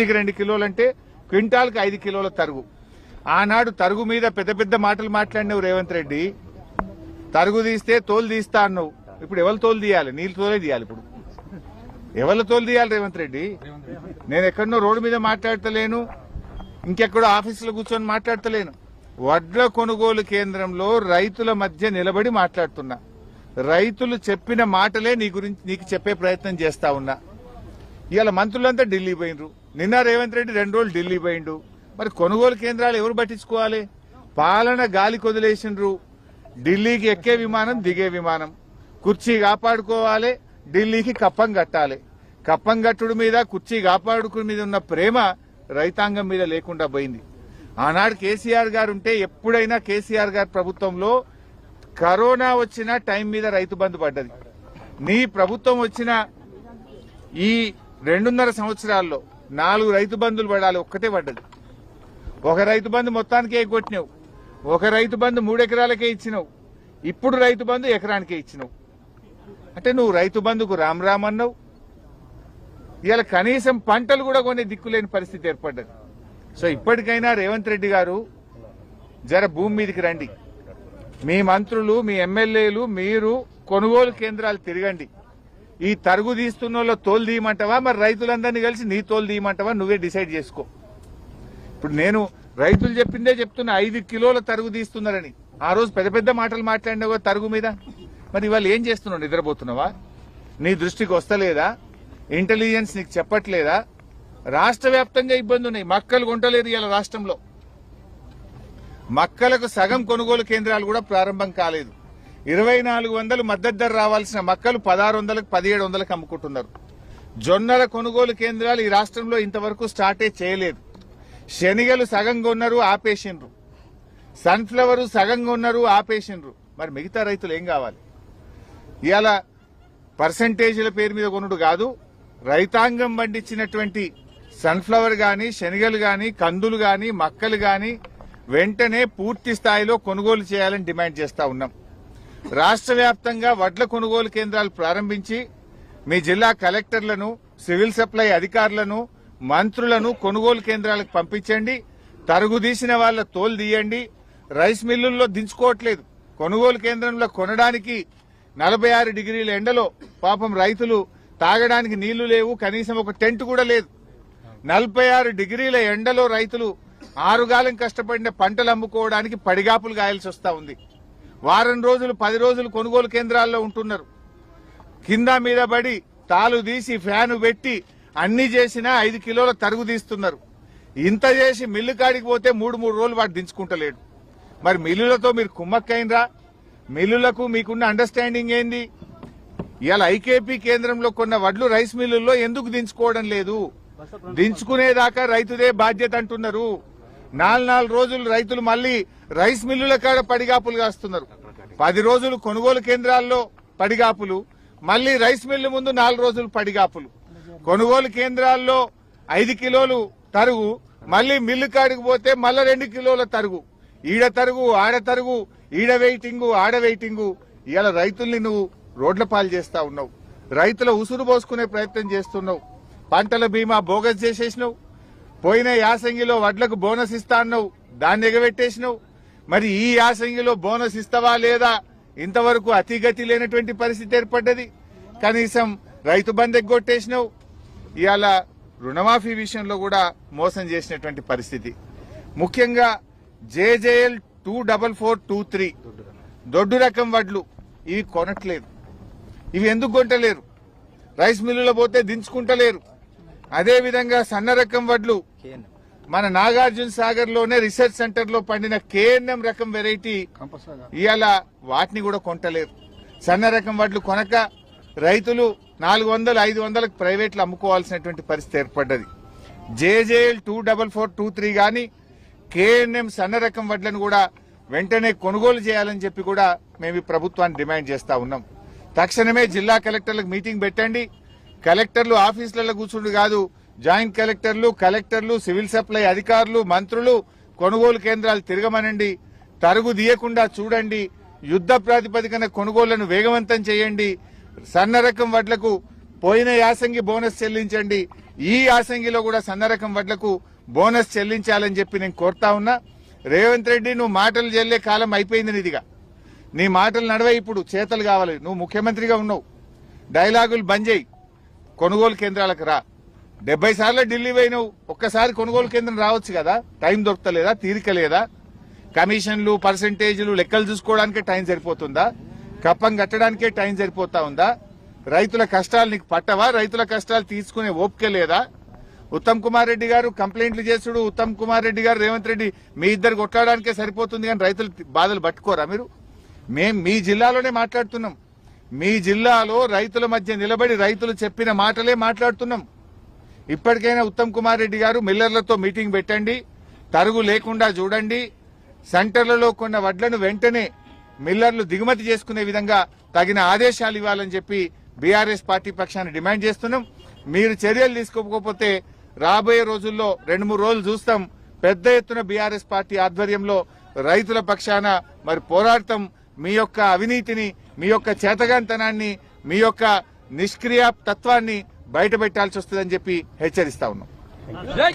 2 కిలోలంటే క్వింటాల్కి 5 కిలోల తరుగు. ఆనాడు తరుగు మీద పెద్ద పెద్ద మాటలు మాట్లాడినవు రేవంత్ రెడ్డి. తరుగు తీస్తే తోలు తీస్తా అన్నావు. ఇప్పుడు ఎవరు తోలు తీయాలి? నీళ్ళు తోలే తీయాలి. ఇప్పుడు ఎవరు తోలు తీయాలి రేవంత్ రెడ్డి? నేను ఎక్కడనో రోడ్డు మీద మాట్లాడతలేను, ఇంకెక్కడో ఆఫీసులో కూర్చొని మాట్లాడతలేను. వడ్ల కొనుగోలు కేంద్రంలో రైతుల మధ్య నిలబడి మాట్లాడుతున్నా. రైతులు చెప్పిన మాటలే నీకు చెప్పే ప్రయత్నం చేస్తా ఉన్నా. ఇవాళ మంత్రులంతా ఢిల్లీ పోయినరు. నిన్న రేవంత్ రెడ్డి 2 రోజులు ఢిల్లీ పోయిండు. మరి కొనుగోలు కేంద్రాలు ఎవరు పట్టించుకోవాలి? పాలన గాలి కొదిలేసిండ్రు. ఢిల్లీకి ఎక్కే విమానం, దిగే విమానం. కుర్చీ కాపాడుకోవాలి, ఢిల్లీకి కప్పం కట్టాలి. కప్పం కట్టుడు మీద, కుర్చీ కాపాడుకుని మీద ఉన్న ప్రేమ రైతాంగం మీద లేకుండా పోయింది. ఆనాడు కేసీఆర్ గారు ఉంటే, ఎప్పుడైనా కేసీఆర్ గారి ప్రభుత్వంలో కరోనా వచ్చిన టైం మీద రైతు బంధు పడ్డది. నీ ప్రభుత్వం వచ్చిన ఈ 2.5 సంవత్సరాల్లో 4 రైతు బంధులు పడాలి, ఒక్కటే పడ్డది. ఒక రైతు బంధు మొత్తానికే ఎగ్గొట్టినావు, ఒక రైతు బంధు 3 ఎకరాలకే ఇచ్చినావు, ఇప్పుడు రైతు బంధు ఎకరానికే ఇచ్చినావు. అంటే నువ్వు రైతు బంధుకు రామ్ రామ్ అన్నావు. ఇవాళ కనీసం పంటలు కూడా కొనే దిక్కులేని పరిస్థితి ఏర్పడ్డది. సో ఇప్పటికైనా రేవంత్ రెడ్డి గారు జర భూమి మీదకి రండి. మీ మంత్రులు, మీ ఎమ్మెల్యేలు, మీరు కొనుగోలు కేంద్రాలు తిరగండి. ఈ తరుగు తీస్తున్న తోలు తీయమంటావా, మరి రైతులందరినీ కలిసి నీ తోలు తీయమంటావా? నువ్వే డిసైడ్ చేసుకో. ఇప్పుడు నేను రైతులు చెప్పిందే చెప్తున్నా, 5 కిలోల తరుగు తీస్తున్నారని. ఆ రోజు పెద్ద పెద్ద మాటలు మాట్లాడినావు తరుగు మీద. మరి ఇవాళ ఏం చేస్తున్నావు? నిద్రపోతున్నావా? నీ దృష్టికి వస్తలేదా? ఇంటెలిజెన్స్ నీకు చెప్పట్లేదా? రాష్ట్ర వ్యాప్తంగా ఇబ్బంది ఉన్నాయి. మక్కలు కొంటలేరు ఇవాళ రాష్ట్రంలో. మక్కలకు సగం కొనుగోలు కేంద్రాలు కూడా ప్రారంభం కాలేదు. 2400 మద్దతు ధర రావాల్సిన మక్కలు 1600కు 1700కు అమ్ముకుంటున్నారు. జొన్నల కొనుగోలు కేంద్రాలు ఈ రాష్ట్రంలో ఇంతవరకు స్టార్టే చేయలేదు. శనిగలు సగం కొన్నారు, ఆపేసిండ్రు. సన్ఫ్లవర్ సగం కొన్నారు, ఆపేసిండ్రు. మరి మిగతా రైతులు ఏం కావాలి? ఇవాళ పర్సంటేజీల పేరు మీద కొనుడు కాదు, రైతాంగం పండించినటువంటి సన్ఫ్లవర్ గాని, శనిగలు గాని, కందులు గాని, మక్కలు గాని వెంటనే పూర్తి స్థాయిలో కొనుగోలు చేయాలని డిమాండ్ చేస్తా ఉన్నాం. రాష్ట్ర వ్యాప్తంగా వడ్ల కొనుగోలు కేంద్రాలు ప్రారంభించి మీ జిల్లా కలెక్టర్లను, సివిల్ సప్లై అధికారులను, మంత్రులను కొనుగోలు కేంద్రాలకు పంపించండి. తరుగు తీసిన వాళ్ళ తోలు తీయండి. రైస్ మిల్లుల్లో దించుకోవట్లేదు. కొనుగోలు కేంద్రంలో కొనడానికి 46 డిగ్రీల ఎండలో పాపం రైతులు తాగడానికి నీళ్లు లేవు, కనీసం ఒక టెంట్ కూడా లేదు. 46 డిగ్రీల ఎండలో రైతులు 6 కాలం కష్టపడిన పంటలు అమ్ముకోవడానికి పడిగాపులు గాయాల్సి వస్తా ఉంది. వారం రోజులు, 10 రోజులు కొనుగోలు కేంద్రాల్లో ఉంటున్నారు. కింద మీద పడి తాలు తీసి ఫ్యాను పెట్టి అన్ని చేసినా 5 కిలోల తరుగు తీస్తున్నారు. ఇంత చేసి మిల్లు కాడికి పోతే 3 రోజులు వాడు దించుకుంటలేడు. మరి మిల్లులతో మీరు కుమ్మక్కైనరా? మిల్లులకు మీకున్న అండర్స్టాండింగ్ ఏంది? ఇవాళ ఐకేపీ కేంద్రంలో కొన్న వడ్లు రైస్ మిల్లుల్లో ఎందుకు దించుకోవడం లేదు? దించుకునేదాకా రైతుదే బాధ్యత అంటున్నారు. 4 రోజులు రైతులు మళ్లీ రైస్ మిల్లుల కాడ పడిగాపులు కాస్తున్నారు. 10 రోజులు కొనుగోలు కేంద్రాల్లో పడిగాపులు, మళ్లీ రైస్ మిల్లు ముందు 4 రోజులు పడిగాపులు. కొనుగోలు కేంద్రాల్లో 5 కిలోలు తరుగు, మళ్లీ మిల్లు కాడికి పోతే మళ్ళా 2 కిలోల తరుగు. ఈడ తరుగు, ఆడ తరుగు, ఈడ వెయిటింగు, ఆడ వెయిటింగు. ఇవాళ రైతుల్ని నువ్వు రోడ్ల పాలు చేస్తా ఉన్నావు. రైతుల ఉసురు పోసుకునే ప్రయత్నం చేస్తున్నావు. పంటల బీమా బోగస్ చేసేసినావు. పోయిన యాసంగిలో వడ్లకు బోనస్ ఇస్తా అన్నావు, దాన్ని ఎగబెట్టేసినావు. మరి ఈ యాసంగిలో బోనస్ ఇస్తావా లేదా? ఇంతవరకు అతిగతి లేనటువంటి పరిస్థితి ఏర్పడ్డది. కనీసం రైతు బంధు ఎగ్గొట్టేసినావు. ఇవాళ రుణమాఫీ విషయంలో కూడా మోసం చేసినటువంటి పరిస్థితి. ముఖ్యంగా JJL 24423 దొడ్డు రకం వడ్లు ఇవి కొనట్లేదు. ఇవి ఎందుకు కొంటలేరు? రైస్ మిల్లులో పోతే దించుకుంటలేరు. అదేవిధంగా సన్న రకం వడ్లు మన నాగార్జున సాగర్ లోనే రీసెర్చ్ సెంటర్ లో పండిన KNM రకం వెరైటీ ఇవాళ వాటిని కూడా కొంటలేరు. సన్న రకం వడ్లు కొనక రైతులు 400-500లకు ప్రైవేట్లు అమ్ముకోవాల్సినటువంటి పరిస్థితి ఏర్పడ్డది. JJL 24423 గాని KNM సన్న రకం వడ్లను కూడా వెంటనే కొనుగోలు చేయాలని చెప్పి కూడా మేము ఈ ప్రభుత్వాన్ని డిమాండ్ చేస్తా ఉన్నాం. తక్షణమే జిల్లా కలెక్టర్లకు మీటింగ్ పెట్టండి. కలెక్టర్లు ఆఫీసులలో కూర్చుండు కాదు, జాయింట్ కలెక్టర్లు, సివిల్ సప్లై అధికారులు, మంత్రులు కొనుగోలు కేంద్రాలు తిరగమనండి. తరుగు తీయకుండా చూడండి. యుద్ధ ప్రాతిపదికన కొనుగోళ్లను వేగవంతం చేయండి. సన్న రకం వడ్లకు పోయిన యాసంగి బోనస్ చెల్లించండి, ఈ యాసంగిలో కూడా సన్న రకం వడ్లకు బోనస్ చెల్లించాలని చెప్పి నేను కోరుతా ఉన్నా. రేవంత్ రెడ్డి, నువ్వు మాటలు చెల్లే కాలం అయిపోయింది నీదిగా. నీ మాటలు నడవే, ఇప్పుడు చేతలు కావాలి. నువ్వు ముఖ్యమంత్రిగా ఉన్నావు, డైలాగులు బంద్ చేయి, కొనుగోలు కేంద్రాలకు రా. 70 సార్లు ఢిల్లీ పోయినావు, ఒక్కసారి కొనుగోలు కేంద్రం రావచ్చు కదా. టైం దొరకలేదా, తీరిక లేదా? కమిషన్లు, పర్సెంటేజ్లు, లెక్కలు చూసుకోవడానికే టైం సరిపోతుందా? కప్పం కట్టడానికే టైం సరిపోతా ఉందా? రైతుల కష్టాలు నీకు పట్టవా? రైతుల కష్టాలు తీసుకునే ఓపిక లేదా? ఉత్తమ్ కుమార్ రెడ్డి గారు కంప్లైంట్లు చేసుడు, ఉత్తమ్ కుమార్ రెడ్డి గారు, రేవంత్ రెడ్డి మీ ఇద్దరు కొట్లాడడానికే సరిపోతుంది కానీ రైతుల బాధలు పట్టుకోరా మీరు? మేం మీ జిల్లాలోనే మాట్లాడుతున్నాం. మీ జిల్లాలో రైతుల మధ్య నిలబడి రైతులు చెప్పిన మాటలే మాట్లాడుతున్నాం. ఇప్పటికైనా ఉత్తమ్ కుమార్ రెడ్డి గారు మిల్లర్లతో మీటింగ్ పెట్టండి, తరుగు లేకుండా చూడండి. సెంటర్లలో కొన్న వడ్లను వెంటనే మిల్లర్లు దిగుమతి చేసుకునే విధంగా తగిన ఆదేశాలు ఇవ్వాలని చెప్పి బీఆర్ఎస్ పార్టీ పక్షాన్ని డిమాండ్ చేస్తున్నాం. మీరు చర్యలు తీసుకోకపోతే రాబోయే రోజుల్లో 2-3 రోజులు చూస్తాం. పెద్ద ఎత్తున బీఆర్ఎస్ పార్టీ ఆధ్వర్యంలో రైతుల పక్షాన మరి పోరాడతాం. మీ యొక్క అవినీతిని, మీ యొక్క చేతగాంతనాన్ని, మీ యొక్క నిష్క్రియ తత్వాన్ని బయట పెట్టాల్సి వస్తుందని చెప్పి హెచ్చరిస్తా ఉన్నాం.